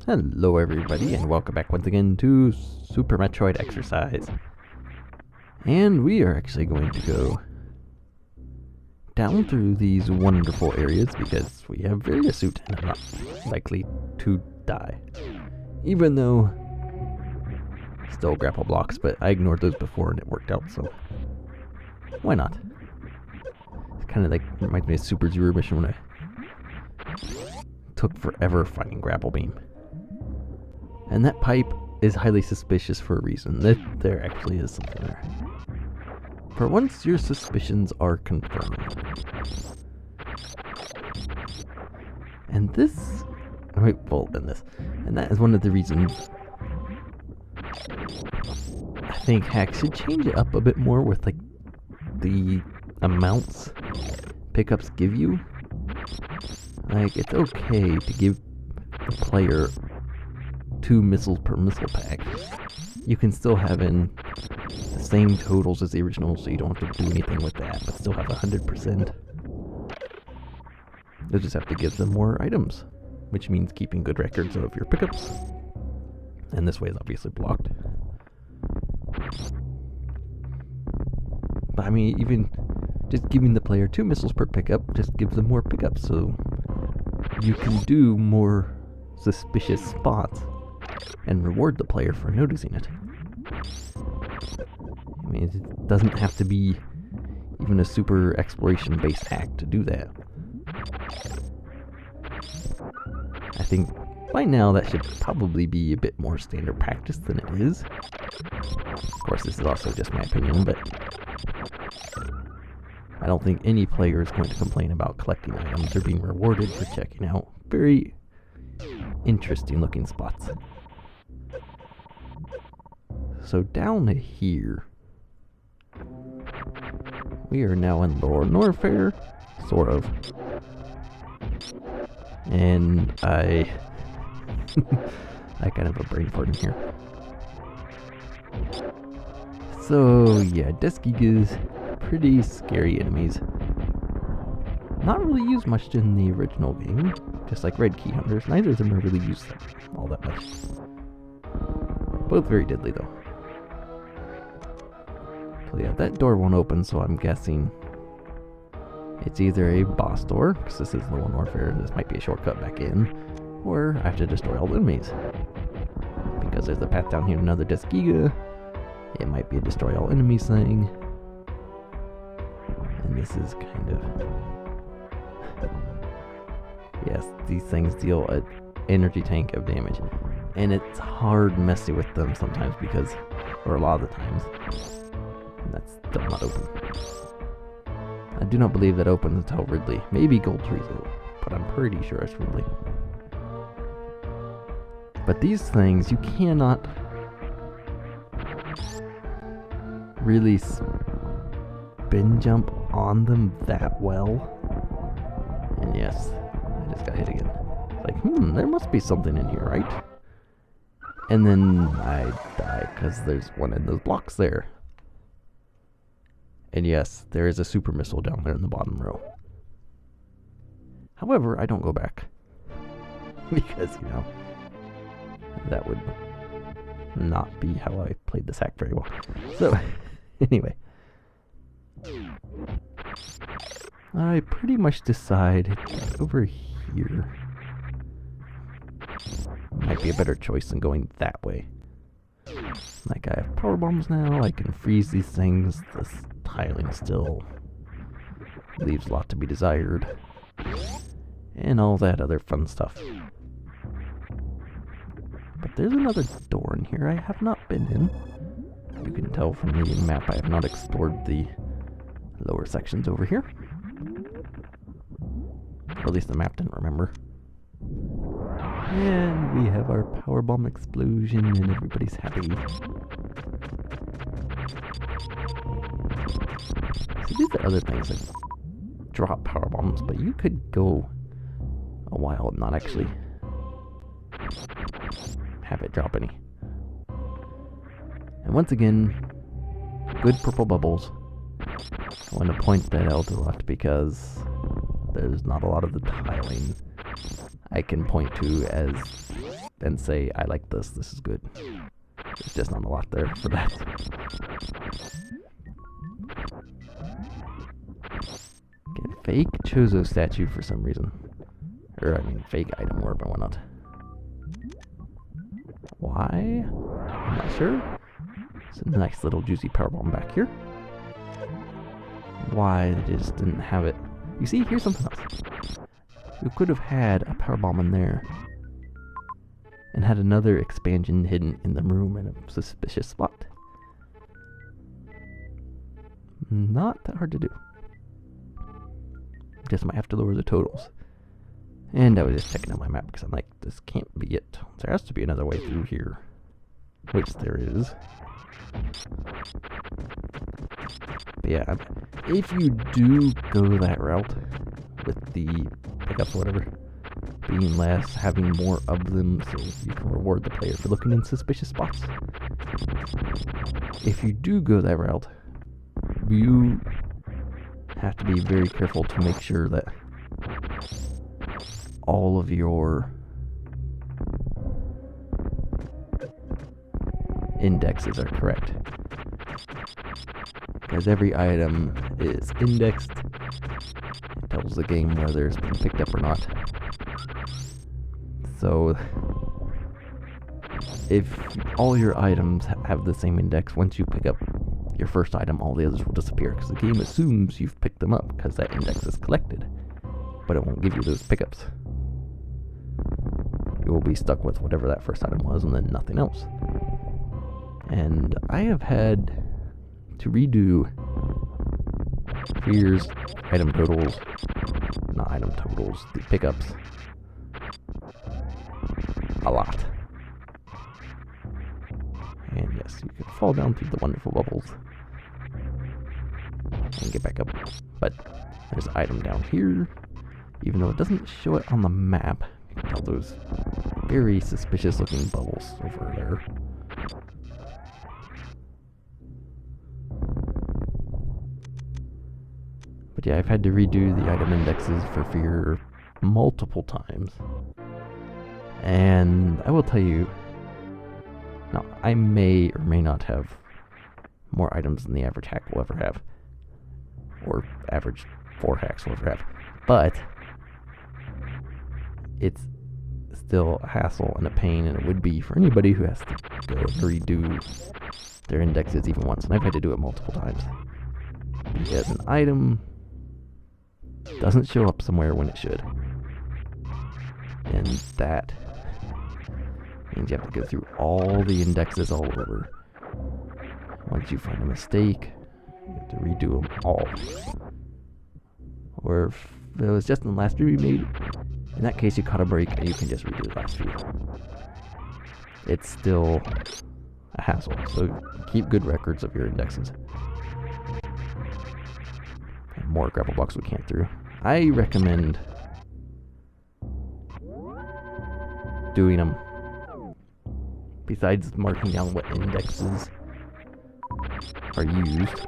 Hello everybody, and welcome back once again to Super Metroid Exercise. And we are actually going to go down through these wonderful areas because we have Varia Suit and I'm not likely to die. Even though still grapple blocks, but I ignored those before and it worked out, so why not? It's kind of like, reminds me of Super Zero mission when I took forever finding grapple beam. And that pipe is highly suspicious for a reason. There actually is something there. For once your suspicions are confirmed. And this... Wait, well, then this. And that is one of the reasons I think hacks should change it up a bit more with, like, the amounts pickups give you. Like, it's okay to give the player 2 missiles per missile pack. You can still have in the same totals as the original, so you don't have to do anything with that, but still have 100%. You'll just have to give them more items, which means keeping good records of your pickups. And this way is obviously blocked. But I mean, even just giving the player 2 missiles per pickup just gives them more pickups, so you can do more suspicious spots and reward the player for noticing it. I mean, it doesn't have to be even a super exploration-based hack to do that. I think by now that should probably be a bit more standard practice than it is. Of course, this is also just my opinion, but I don't think any player is going to complain about collecting items or being rewarded for checking out very interesting looking spots. So down here, we are now in Lower Norfair, sort of. And I kind of have a brain fart in here. So yeah, Deskigas, pretty scary enemies. Not really used much in the original game, just like red key hunters. Neither of them are really used all that much. Both very deadly though. So yeah, that door won't open, so I'm guessing it's either a boss door, because this is the one Norfair, and this might be a shortcut back in, or I have to destroy all the enemies. Because there's a path down here to another Deskiga. It might be a destroy all enemies thing. And this is kind of... Yes, these things deal an energy tank of damage. And it's hard messing with them sometimes because, or a lot of the times, and that's still not open. I do not believe that opens until Ridley. Maybe Gold Trees will, but I'm pretty sure it's Ridley. But these things, you cannot really spin jump on them that well. And yes, I just got hit again. It's like, there must be something in here, right? And then I die because there's one in those blocks there. And yes, there is a super missile down there in the bottom row. However, I don't go back. Because, you know, that would not be how I played this hack very well. So, anyway. I pretty much decide over here might be a better choice than going that way. Like, I have power bombs now, I can freeze these things. This tiling still leaves a lot to be desired. And all that other fun stuff. But there's another door in here I have not been in. You can tell from the map I have not explored the lower sections over here. Or at least the map didn't remember. And we have our power bomb explosion and everybody's happy. So these are other things like drop power bombs, but you could go a while and not actually have it drop any. And once again, good purple bubbles. I want to point that out to the left because there's not a lot of the tiling I can point to as and say, I like this, this is good. There's just not a lot there for that. Get fake Chozo statue for some reason. Or, I mean, fake item orb and whatnot. Why? I'm not sure. It's a nice little juicy power bomb back here. Why they just didn't have it. You see, here's something else. You could have had a power bomb in there and had another expansion hidden in the room in a suspicious spot. Not that hard to do. Just might have to lower the totals. And I was just checking out my map because I'm like, this can't be it. There has to be another way through here. Which there is. But yeah, if you do go that route with the pickups or whatever being less, having more of them so you can reward the player for looking in suspicious spots. If you do go that route, you have to be very careful to make sure that all of your indexes are correct. Because every item is indexed. It tells the game whether it's been picked up or not. So, if all your items have the same index, once you pick up your first item, all the others will disappear. Because the game assumes you've picked them up because that index is collected. But it won't give you those pickups. You will be stuck with whatever that first item was and then nothing else. And I have had to redo Fear's item totals, not item totals, the pickups, a lot. And yes, you can fall down through the wonderful bubbles and get back up. But there's an item down here, even though it doesn't show it on the map. You can tell those very suspicious looking bubbles over there. But yeah, I've had to redo the item indexes for Fear multiple times. And I will tell you, now I may or may not have more items than the average hack will ever have. Or average 4 hacks will ever have. But it's still a hassle and a pain, and it would be for anybody who has to go redo their indexes even once. And I've had to do it multiple times. Because an item doesn't show up somewhere when it should. And that means you have to go through all the indexes all over. Once you find a mistake, you have to redo them all. Or if it was just in the last few you made, in that case you caught a break and you can just redo the last few. It's still a hassle, so keep good records of your indexes. And more grapple blocks we can't through. I recommend doing them. Besides marking down what indexes are used,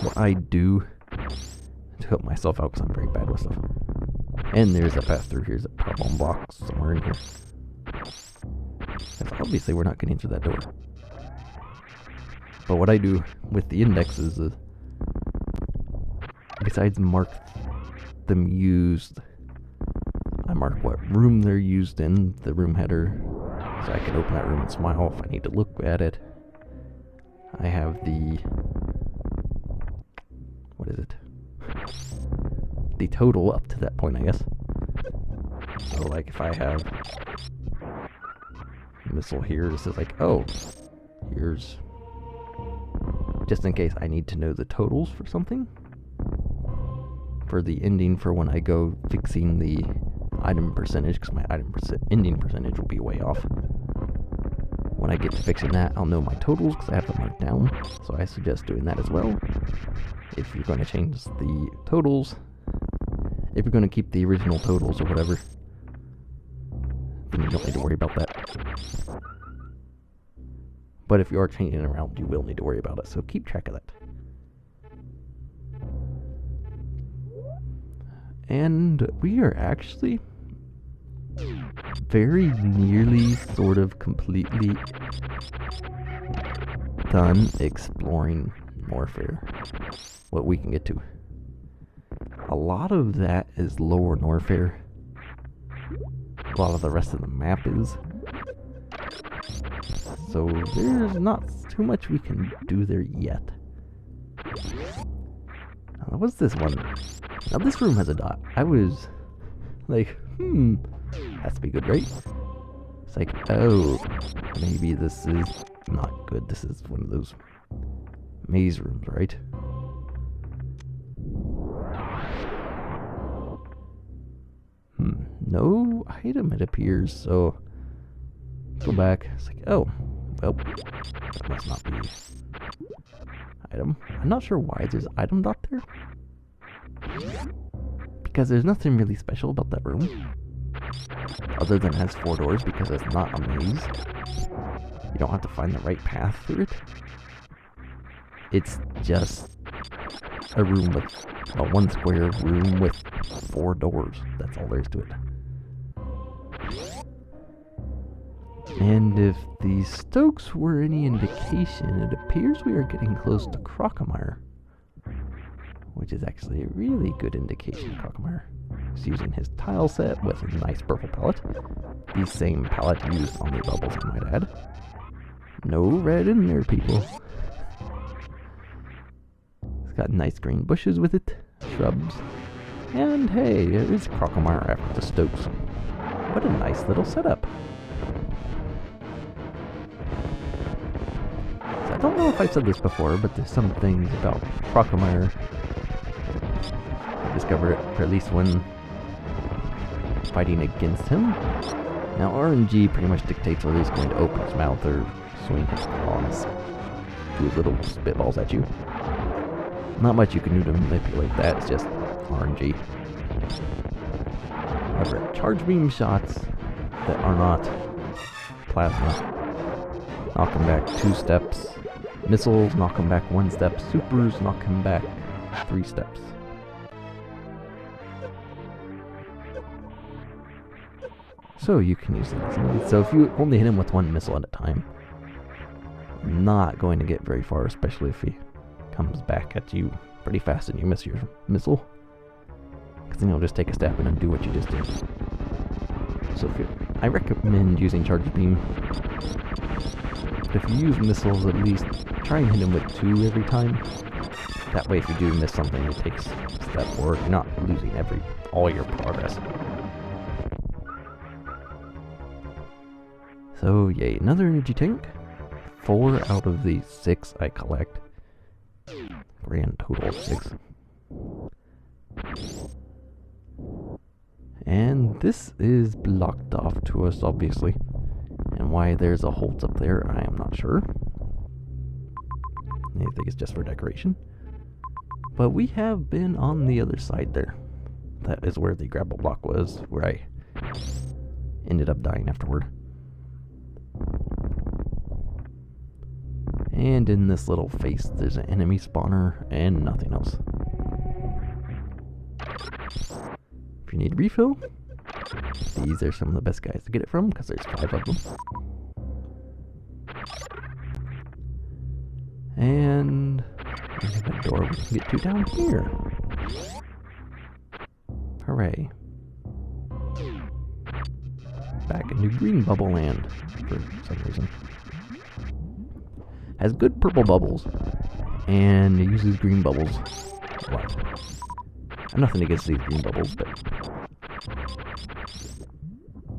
what I do to help myself out, because I'm very bad with stuff. And there's a path through. Here's a power bomb block somewhere in here. Because obviously we're not getting through that door. But what I do with the indexes is, besides mark them used, I mark what room they're used in, the room header, so I can open that room and smile if I need to look at it. I have the, what is it? The total up to that point, I guess. So like if I have a missile here, this is like, oh, here's, just in case I need to know the totals for something. For the ending for when I go fixing the item percentage, because my ending percentage will be way off. When I get to fixing that, I'll know my totals because I have them marked down. So I suggest doing that as well. If you're going to change the totals, if you're going to keep the original totals or whatever, then you don't need to worry about that. But if you are changing it around, you will need to worry about it. So keep track of that. And we are actually very nearly, sort of completely done exploring Norfair. What we can get to. A lot of that is lower Norfair. A lot of the rest of the map is. So there's not too much we can do there yet. What's this one? Now this room has a dot. I was like, has to be good, right? It's like, oh, maybe this is not good. This is one of those maze rooms, right? No item, it appears, so go back. It's like, oh, well, that must not be item. I'm not sure why there's item dot there. Because there's nothing really special about that room. Other than it has 4 doors, because it's not a maze. You don't have to find the right path through it. It's just a room with, one square room with 4 doors. That's all there is to it. And if the Stokes were any indication, it appears we are getting close to Crocomire. Which is actually a really good indication of Crocomire. He's using his tile set with a nice purple palette. The same palette used on the bubbles, I might add. No red in there, people. It's got nice green bushes with it, shrubs. And hey, it is Crocomire after the Stokes. What a nice little setup. So I don't know if I've said this before, but there's some things about Crocomire. I discover it, or at least when fighting against him. Now RNG pretty much dictates whether he's going to open his mouth or swing his claws to his little spitballs at you. Not much you can do to manipulate that, it's just RNG. However, charge beam shots that are not plasma knock him back 2 steps. Missiles knock him back 1 step. Supers knock him back 3 steps. So you can use it. So if you only hit him with 1 missile at a time, not going to get very far, especially if he comes back at you pretty fast and you miss your missile. Because then he'll just take a step and undo what you just did. So I recommend using charge beam. But if you use missiles, at least try and hit him with 2 every time. That way if you do miss something, it takes a step forward. You're not losing all your progress. So yay, another energy tank. 4 out of the 6 I collect. Grand total of 6. And this is blocked off to us, obviously. And why there's a holds up there, I am not sure. I think it's just for decoration. But we have been on the other side there. That is where the grapple block was, where I ended up dying afterward. And in this little face, there's an enemy spawner and nothing else. If you need refill, these are some of the best guys to get it from, because there's 5 of them. And we have a door we can get to down here. Hooray. Back into green bubble land, for some reason. Has good purple bubbles, and it uses green bubbles a lot. I'm nothing against these green bubbles, but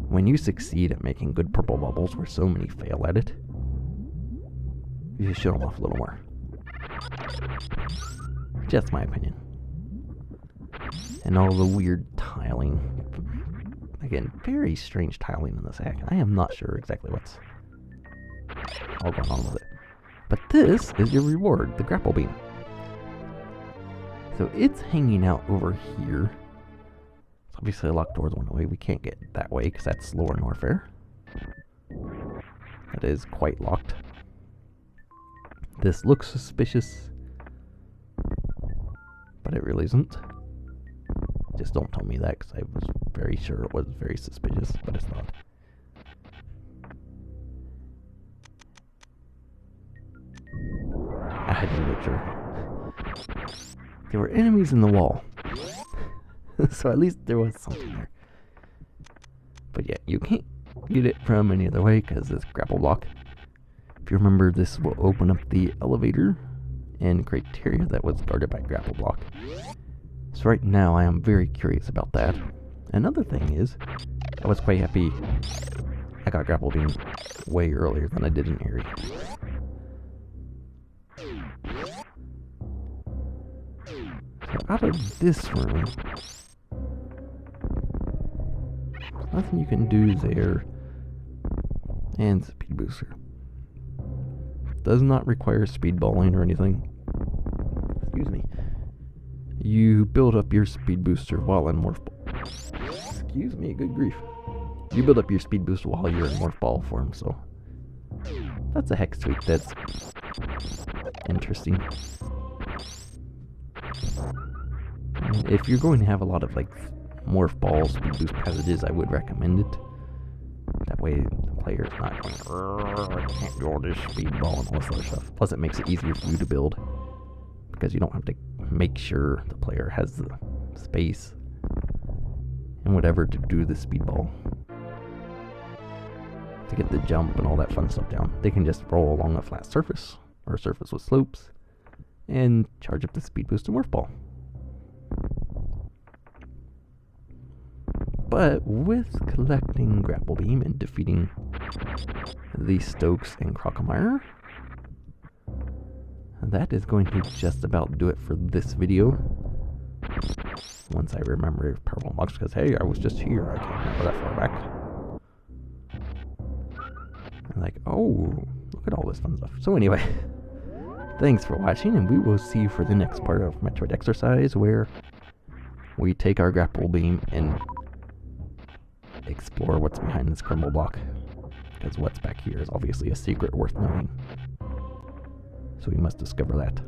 when you succeed at making good purple bubbles where so many fail at it, you should show them off a little more. Just my opinion. And all the weird tiling. Again, very strange tiling in this hack. I am not sure exactly what's all going on with it. But this is your reward, the grapple beam. So it's hanging out over here. It's obviously a locked door's one way. We can't get that way because that's lower Norfair. That is quite locked. This looks suspicious, but it really isn't. Just don't tell me that because I was very sure it was very suspicious, but it's not. picture. There were enemies in the wall. So at least there was something there. But yeah, you can't get it from any other way because this grapple block. If you remember, this will open up the elevator and criteria that was guarded by grapple block. So right now I am very curious about that. Another thing is, I was quite happy I got grapple beam way earlier than I did in Eerie. So out of this room, there's nothing you can do there. And speed booster. Does not require speed balling or anything. Excuse me. You build up your speed booster while in morph ball. Excuse me, good grief. You build up your speed booster while you're in morph ball form, so that's a hex tweak that's interesting. And if you're going to have a lot of like morph ball speed boost passages, I would recommend it. That way the player's not going, I can't do all this speed ball and all this other stuff. Plus it makes it easier for you to build, because you don't have to make sure the player has the space and whatever to do the speed ball. To get the jump and all that fun stuff down. They can just roll along a flat surface, or a surface with slopes, and charge up the speed boost to morph ball. But with collecting grapple beam and defeating the Stokes and Crocomire, that is going to just about do it for this video. Once I remember purple blocks, because hey, I was just here, I can't remember that far back. I'm like, oh, look at all this fun stuff. So anyway, thanks for watching, and we will see you for the next part of Metroid Exercise, where we take our grapple beam and explore what's behind this crumble block, because what's back here is obviously a secret worth knowing. So we must discover that.